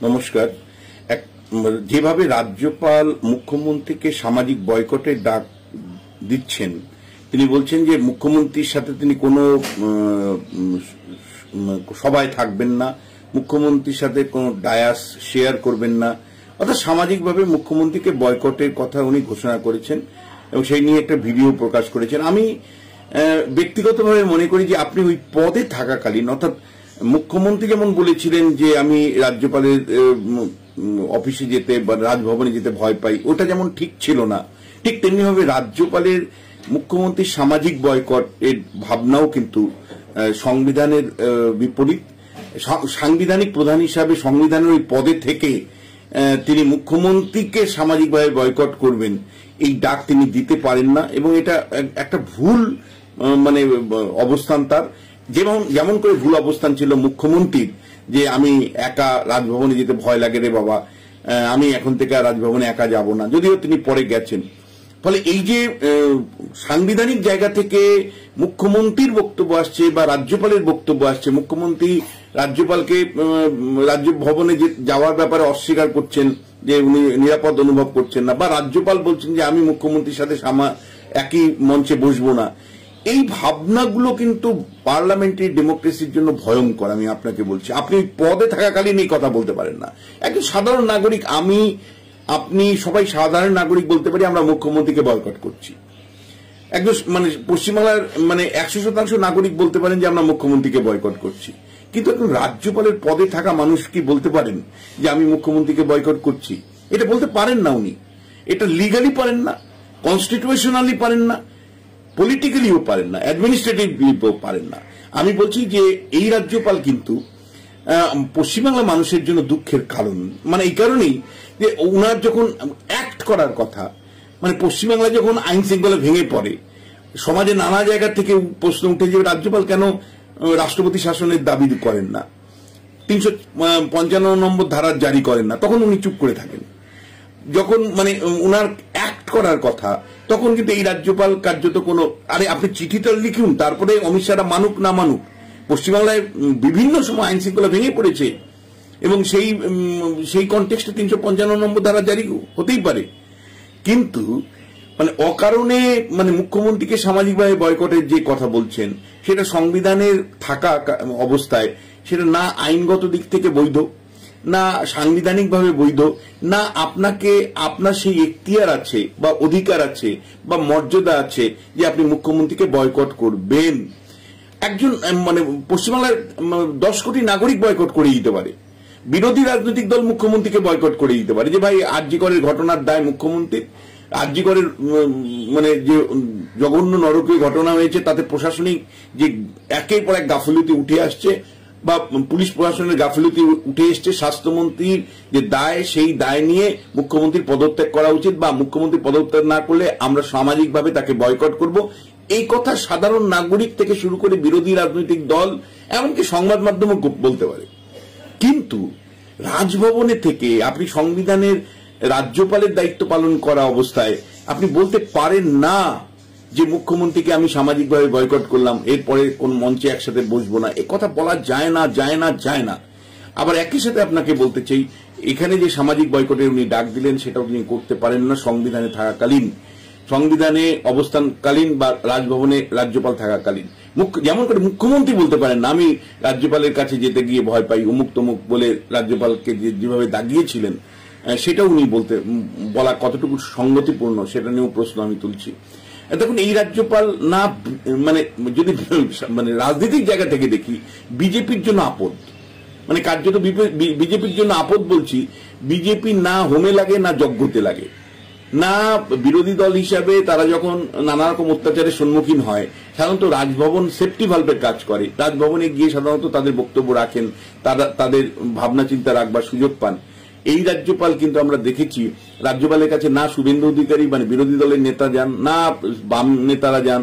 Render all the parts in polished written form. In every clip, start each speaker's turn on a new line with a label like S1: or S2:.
S1: নমস্কার। যেভাবে রাজ্যপাল মুখ্যমন্ত্রীকে সামাজিক বয়কটের ডাক দিচ্ছেন, তিনি বলছেন যে মুখ্যমন্ত্রীর সাথে তিনি কোনো সভায় থাকবেন না, মুখ্যমন্ত্রীর সাথে কোনো ডায়াস শেয়ার করবেন না, অর্থাৎ সামাজিকভাবে মুখ্যমন্ত্রীকে বয়কটের কথা উনি ঘোষণা করেছেন এবং সেই নিয়ে একটা ভিডিও প্রকাশ করেছেন। আমি ব্যক্তিগতভাবে মনে করি যে আপনি ওই পদে থাকাকালীন, অর্থাৎ মুখ্যমন্ত্রী যেমন বলেছিলেন যে আমি রাজ্যপালের অফিসে যেতে বা রাজভবনে যেতে ভয় পাই, ওটা যেমন ঠিক ছিল না, ঠিক তেমনিভাবে রাজ্যপালের মুখ্যমন্ত্রীর সামাজিক বয়কটের ভাবনাও কিন্তু সংবিধানের বিপরীত। সাংবিধানিক প্রধান হিসাবে সংবিধানের ওই পদে থেকে তিনি মুখ্যমন্ত্রীকে সামাজিকভাবে বয়কট করবেন এই ডাক তিনি দিতে পারেন না এবং এটা একটা ভুল অবস্থান তার। যেমন করে ভুল অবস্থান ছিল মুখ্যমন্ত্রীর যে আমি একা রাজভবনে যেতে ভয় লাগে রে বাবা, আমি এখন থেকে রাজভবনে একা যাব না, যদিও তিনি পরে গেছেন। ফলে এই যে সাংবিধানিক জায়গা থেকে মুখ্যমন্ত্রীর বক্তব্য আসছে বা রাজ্যপালের বক্তব্য আসছে, মুখ্যমন্ত্রী রাজ্যপালকে রাজভবনে যাওয়ার ব্যাপারে অস্বীকার করছেন যে উনি নিরাপদ অনুভব করছেন না, বা রাজ্যপাল বলছেন যে আমি মুখ্যমন্ত্রীর সাথে একই মঞ্চে বসবো না। এই ভাবনাগুলো কিন্তু পার্লামেন্টারি ডেমোক্রেসির জন্য ভয়ঙ্কর। আমি আপনাকে বলছি, আপনি পদে থাকাকালীন এই কথা বলতে পারেন না। একজন সাধারণ নাগরিক, আপনি সবাই সাধারণ নাগরিক বলতে পারি আমরা মুখ্যমন্ত্রীকে বয়কট করছি। একজন পশ্চিমবাংলার 100% নাগরিক বলতে পারেন যে আমরা মুখ্যমন্ত্রীকে বয়কট করছি। কিন্তু একজন রাজ্যপালের পদে থাকা মানুষ কি বলতে পারেন যে আমি মুখ্যমন্ত্রীকে বয়কট করছি? এটা বলতে পারেন না উনি। এটা লিগালি পারেন না, কনস্টিটিউশনালি পারেন না, পলিটিক্যালিও পারেন না, অ্যাডমিনিস্ট্রেটিভলিও পারেন না। আমি বলছি যে এই রাজ্যপাল কিন্তু পশ্চিমবাংলা মানুষের জন্য দুঃখের কারণ। এই কারণেই যে ওনার যখন অ্যাক্ট করার কথা, পশ্চিমবাংলা যখন আইন শৃঙ্খলা ভেঙে পড়ে, সমাজে নানা জায়গা থেকে প্রশ্ন উঠে যে রাজ্যপাল কেন রাষ্ট্রপতি শাসনের দাবি করেন না, 355 নম্বর ধারা জারি করেন না, তখন উনি চুপ করে থাকেন। যখন উনার অ্যাক্ট করার কথা, তখন কিন্তু এই রাজ্যপাল কার্যত কোনো আপনি চিঠিটা লিখুন, তারপরে অমিত শাহরা মানুক না মানুক, পশ্চিমবাংলায় বিভিন্ন সময় আইন শৃঙ্খলা ভেঙে পড়েছে এবং সেই কনটেক্সটে 355 নম্বর ধারা জারি হতেই পারে। কিন্তু অকারণে মুখ্যমন্ত্রীকে সামাজিকভাবে বয়কটের যে কথা বলছেন, সেটা সংবিধানের থাকা অবস্থায় সেটা না আইনগত দিক থেকে বৈধ, না সাংবিধানিকভাবে বৈধ, না আপনার সেই এখতিয়ার আছে বা অধিকার আছে বা মর্যাদা আছে যে আপনি মুখ্যমন্ত্রীকে বয়কট করবেন। একজন পশ্চিমবাংলার 10 কোটি নাগরিক বয়কট করে দিতে পারে, বিরোধী রাজনৈতিক দল মুখ্যমন্ত্রীকে বয়কট করে দিতে পারে যে ভাই আরজি করের ঘটনার দায় মুখ্যমন্ত্রী, আরজি করের যে জঘন্য নরকীয় ঘটনা হয়েছে তাতে প্রশাসনিক যে একের পর এক গাফিলতি উঠে আসছে বা পুলিশ প্রশাসনের গাফিলতি উঠে এসছে, স্বাস্থ্যমন্ত্রীর যে দায়, সেই দায় নিয়ে মুখ্যমন্ত্রীর পদত্যাগ করা উচিত বা মুখ্যমন্ত্রী পদত্যাগ না করলে আমরা সামাজিকভাবে তাকে বয়কট করব। এই কথা সাধারণ নাগরিক থেকে শুরু করে বিরোধী রাজনৈতিক দল এমনকি সংবাদ মাধ্যমও বলতে পারে। কিন্তু রাজভবনে থেকে আপনি সংবিধানের রাজ্যপালের দায়িত্ব পালন করা অবস্থায় আপনি বলতে পারেন না যে মুখ্যমন্ত্রীকে আমি সামাজিকভাবে বয়কট করলাম, এরপরে কোন মঞ্চে একসাথে বসবো না। এ কথা বলা যায় না, যায় না, যায় না। আবার একই সাথে আপনাকে বলতে চাই, এখানে যে সামাজিক বয়কটের উনি ডাক দিলেন সেটাও তিনি করতে পারেন না সংবিধানে থাকাকালীন, সংবিধানে অবস্থানকালীন বা রাজভবনে রাজ্যপাল থাকাকালীন। যেমন করে মুখ্যমন্ত্রী বলতে পারেন না আমি রাজ্যপালের কাছে যেতে গিয়ে ভয় পাই অমুক তমুক বলে রাজ্যপালকে যেভাবে দাগিয়েছিলেন, সেটা উনি বলা কতটুকু সঙ্গতিপূর্ণ সেটা নিয়েও প্রশ্ন আমি তুলছি। দেখুন, এই রাজ্যপাল না যদি রাজনৈতিক জায়গা থেকে দেখি বিজেপির জন্য আপদ, কার্যত বিজেপির জন্য আপদ বলছি। বিজেপি না হোমে লাগে না যজ্ঞতে লাগে, না বিরোধী দল হিসাবে তারা যখন নানা রকম অত্যাচারের সম্মুখীন হয় সাধারণত রাজভবন সেফটি ভালভের কাজ করে, রাজভবনে গিয়ে সাধারণত তাদের বক্তব্য রাখেন, তাদের ভাবনা চিন্তা রাখবার সুযোগ পান। এই রাজ্যপাল কিন্তু আমরা দেখেছি রাজ্যপালের কাছে না শুভেন্দু অধিকারী বিরোধী দলের নেতা যান, না বাম নেতারা যান।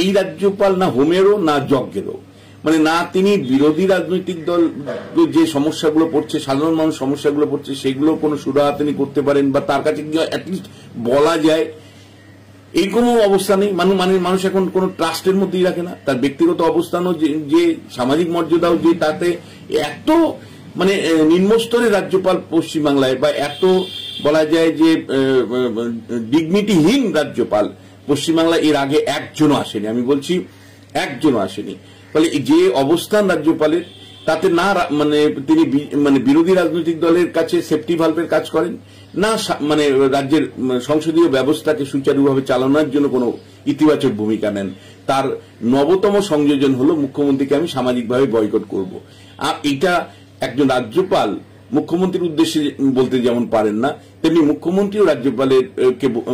S1: এই রাজ্যপাল না হোমেরও না যজ্ঞেরও, না তিনি বিরোধী রাজনৈতিক দল যে সমস্যাগুলো পড়ছে, সাধারণ মানুষ সমস্যাগুলো পড়ছে, সেগুলো কোনো সুরাহা তিনি করতে পারেন বা তার কাছে গিয়ে অ্যাটলিস্ট বলা যায়, এই কোনো অবস্থা নেই। মানুষ এখন কোনো ট্রাস্টের মধ্যেই রাখে না। তার ব্যক্তিগত অবস্থানও যে সামাজিক মর্যাদাও যে তাতে এত মানে নিম্নস্তরের রাজ্যপাল পশ্চিমবাংলায়, বা এত বলা যায় যে ডিগনিটিহীন রাজ্যপাল পশ্চিমবাংলায় এর আগে একজনও আসেনি। আমি বলছি একজনও আসেনি। ফলে যে অবস্থান রাজ্যপালের, তাতে না মানে তিনি মানে বিরোধী রাজনৈতিক দলের কাছে সেফটি ভালভের কাজ করেন, না মানে রাজ্যের সংসদীয় ব্যবস্থাকে সুচারুভাবে চালানোর জন্য কোনো ইতিবাচক ভূমিকা নেন। তার নবতম সংযোজন হলো মুখ্যমন্ত্রীকে আমি সামাজিকভাবে বয়কট করব। আর এটা একজন রাজ্যপাল মুখ্যমন্ত্রীর উদ্দেশ্যে বলতে যেমন পারেন না, তেমনি মুখ্যমন্ত্রীও রাজ্যপালের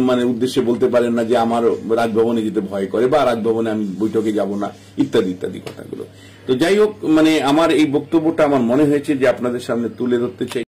S1: মানে উদ্দেশ্যে বলতে পারেন না যে আমার রাজভবনে যেতে ভয় করে বা রাজভবনে আমি বৈঠকে যাব না, ইত্যাদি ইত্যাদি কথাগুলো। তো যাই হোক, মানে আমার এই বক্তব্যটা আমার মনে হয়েছে যে আপনাদের সামনে তুলে ধরতে চাই।